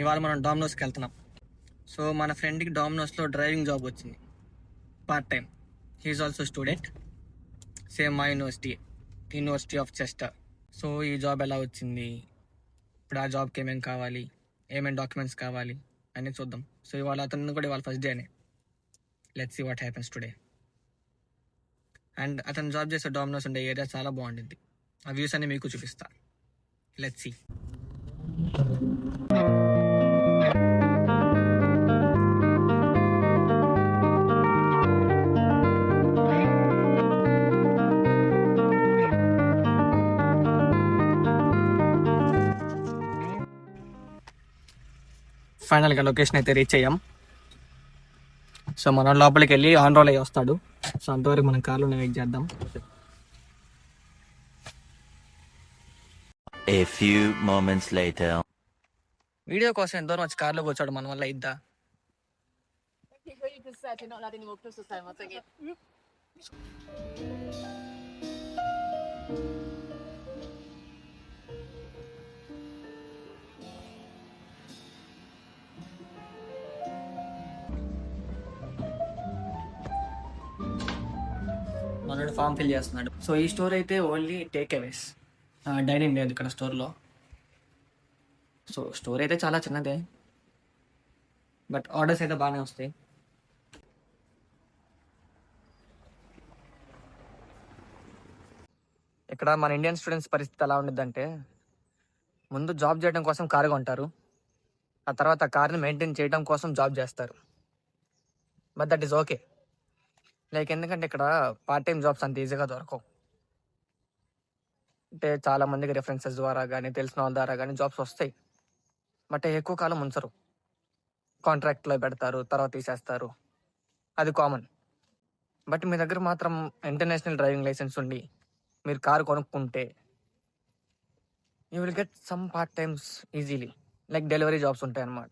ఇవాళ మనం డామినోస్కి వెళ్తున్నాం. సో మన ఫ్రెండ్కి డామినోస్లో డ్రైవింగ్ జాబ్ వచ్చింది, part time. He is also student, same మా యూనివర్సిటీ ఆఫ్ చెస్టర్. సో ఈ జాబ్ ఎలా వచ్చింది, ఇప్పుడు ఆ జాబ్కి ఏమేమి కావాలి, ఏమేమి డాక్యుమెంట్స్ కావాలి అని చూద్దాం. సో ఇవాళ అతను కూడా ఇవాళ ఫస్ట్ డేనే. Let's see what happens today. And అతను జాబ్ చేసే డామినోస్ ఉండే ఏరియా చాలా బాగుంటుంది. ఆ వ్యూస్ అన్ని మీకు చూపిస్తా. Let's see. ఫైనల్గా లొకేషన్ అయితే రీచ్ అయ్యాం. సో మనం లోపలికి వెళ్ళి ఆన్ రోల్ అయ్యి వస్తాడు. సో అంతవరకు మనం కార్లోనే వెయిట్ చేద్దాం. A few moments later. Video కోసం ఎంత దూరం వచ్చి కార్లో కూర్చోడు మన వల్ల ఇద్దా. మనోడు ఫామ్ ఫిల్ చేస్తున్నాడు. సో ఈ స్టోర్ అయితే ఓన్లీ టేక్ అవేస్, డైనింగ్ లేదు ఇక్కడ స్టోర్లో. సో స్టోర్ అయితే చాలా చిన్నదే, బట్ ఆర్డర్స్ అయితే బాగానే వస్తాయి. ఇక్కడ మన ఇండియన్ స్టూడెంట్స్ పరిస్థితి ఎలా ఉండిద్దంటే, ముందు జాబ్ చేయడం కోసం కారు కొంటారు, ఆ తర్వాత ఆ కార్ని మెయింటైన్ చేయడం కోసం జాబ్ చేస్తారు. But that is okay. Like ఎందుకంటే ఇక్కడ పార్ట్ టైం జాబ్స్ అంత ఈజీగా దొరకవు. అంటే చాలా మందికి రెఫరెన్సెస్ ద్వారా కానీ తెలిసిన వాళ్ళ ద్వారా కానీ జాబ్స్ వస్తాయి, బట్ ఎక్కువ కాలం ఉంచరు. కాంట్రాక్ట్లో పెడతారు, తర్వాత తీసేస్తారు, అది కామన్. బట్ మీ దగ్గర మాత్రం ఇంటర్నేషనల్ డ్రైవింగ్ లైసెన్స్ ఉండి మీరు కారు కొనుక్కుంటే you will get some part times easily. Like delivery jobs ఉంటాయి అన్నమాట.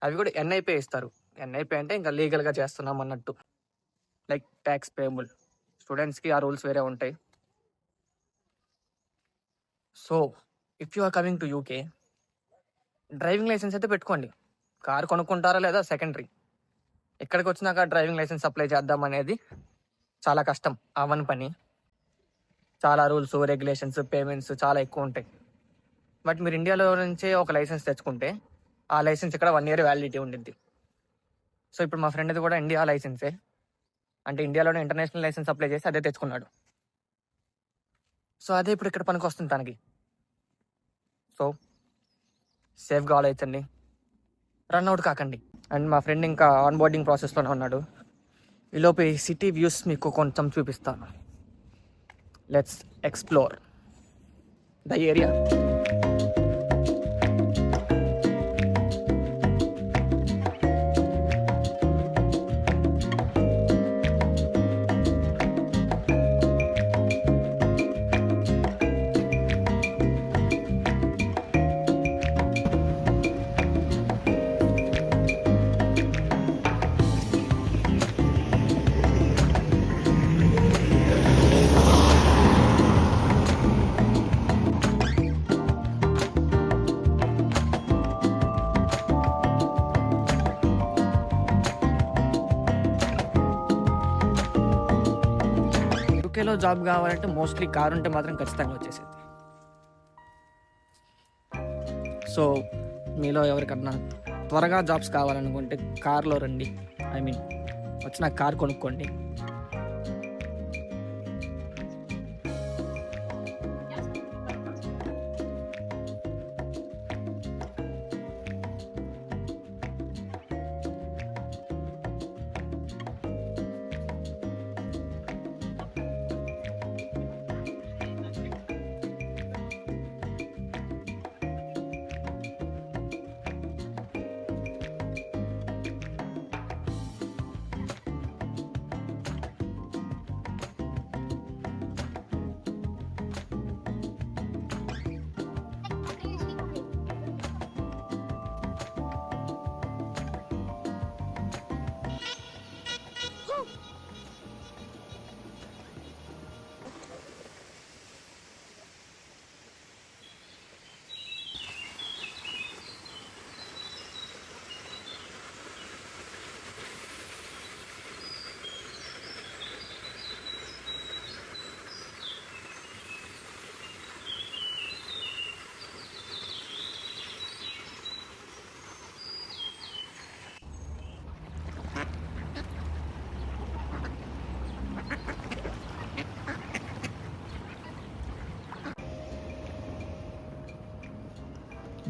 అవి కూడా ఎన్ఐపే ఇస్తారు. ఎన్ఐపే అంటే ఇంకా లీగల్గా చేస్తున్నాం అన్నట్టు, లైక్ ట్యాక్స్ పేయబుల్. స్టూడెంట్స్కి ఆ రూల్స్ వేరే ఉంటాయి. So if you are coming to UK, driving licence అయితే పెట్టుకోండి. కారు కొనుక్కుంటారా లేదా సెకండరీ. ఇక్కడికి వచ్చినాక డ్రైవింగ్ లైసెన్స్ అప్లై చేద్దాం అనేది చాలా కష్టం, అవని పని. చాలా రూల్స్, రెగ్యులేషన్స్, పేమెంట్స్ చాలా ఎక్కువ ఉంటాయి. బట్ మీరు ఇండియాలో నుంచే ఒక లైసెన్స్ తెచ్చుకుంటే ఆ లైసెన్స్ ఇక్కడ 1 year వ్యాలిడిటీ ఉండిద్ది. సో ఇప్పుడు మా ఫ్రెండ్ది కూడా ఇండియా లైసెన్సే, అంటే ఇండియాలోనే ఇంటర్నేషనల్ లైసెన్స్ అప్లై చేసి అదే తెచ్చుకున్నాడు. సో అదే ఇప్పుడు ఇక్కడ పనికి వస్తుంది తనకి. సో సేఫ్గా ఆలోచించండి, రన్అవుట్ కాకండి. అండ్ మా ఫ్రెండ్ ఇంకా ఆన్ బోర్డింగ్ ప్రాసెస్లోనే ఉన్నాడు. ఈలోపు ఈ సిటీ వ్యూస్ మీకు కొంచెం చూపిస్తాను. Let's explore the area. యూకేలో జాబ్ కావాలంటే మోస్ట్లీ కారు ఉంటే మాత్రం ఖచ్చితంగా వచ్చేసేది. సో మీలో ఎవరికన్నా త్వరగా జాబ్స్ కావాలనుకుంటే కార్లో రండి. వచ్చిన కార్ కొనుక్కోండి.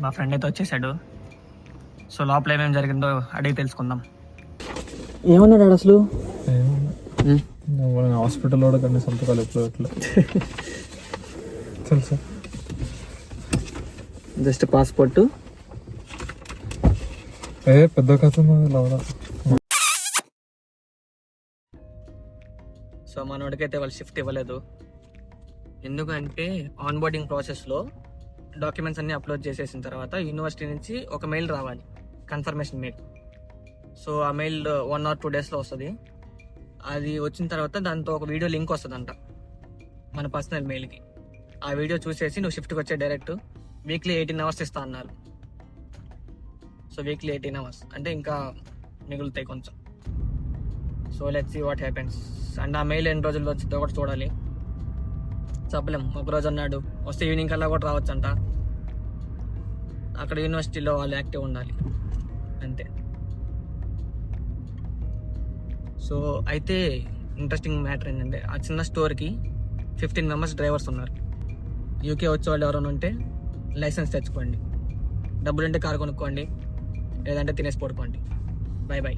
మా ఫ్రెండ్ అయితే వచ్చేసాడు. సో లోపల ఏమేమి జరిగిందో అడిగి తెలుసుకుందాం. ఏమన్నాడు అసలు? హాస్పిటల్లో కూడా కానీ సంతకాలు ఎప్పుడు ఎట్లా తెలుసా? Just passport. పెద్ద కథ లవరా. సో మనోడికైతే వాళ్ళు షిఫ్ట్ ఇవ్వలేదు. ఎందుకంటే ఆన్ బోర్డింగ్ ప్రాసెస్లో డాక్యుమెంట్స్ అన్ని అప్లోడ్ చేసేసిన తర్వాత యూనివర్సిటీ నుంచి ఒక మెయిల్ రావాలి, కన్ఫర్మేషన్ మెయిల్. సో ఆ మెయిల్ 1 or 2 daysలో వస్తుంది. అది వచ్చిన తర్వాత దాంతో ఒక వీడియో లింక్ వస్తుందంట మన పర్సనల్ మెయిల్కి. ఆ వీడియో చూసేసి నువ్వు షిఫ్ట్కి వచ్చే డైరెక్ట్ వీక్లీ 18 hours ఇస్తా అన్నారు. సో వీక్లీ 18 hours అంటే ఇంకా మిగులుతాయి కొంచెం. So let's see what happens. And ఆ మెయిల్ ఎన్ని రోజుల్లో వచ్చిందో కూడా చూడాలి. చెప్పలేం. ఒకరోజు అన్నాడు వస్తే ఈవినింగ్ కల్లా కూడా రావచ్చంట. అక్కడ యూనివర్సిటీలో వాళ్ళు యాక్టివ్ ఉండాలి అంతే. సో అయితే ఇంట్రెస్టింగ్ మ్యాటర్ ఏంటంటే ఆ చిన్న స్టోర్కి 15 members డ్రైవర్స్ ఉన్నారు. యూకే వచ్చే వాళ్ళు ఎవరైనా ఉంటే లైసెన్స్ తెచ్చుకోండి, డబ్బులుంటే కారు కొనుక్కోండి, లేదంటే తినేసి పడుకోండి. By by.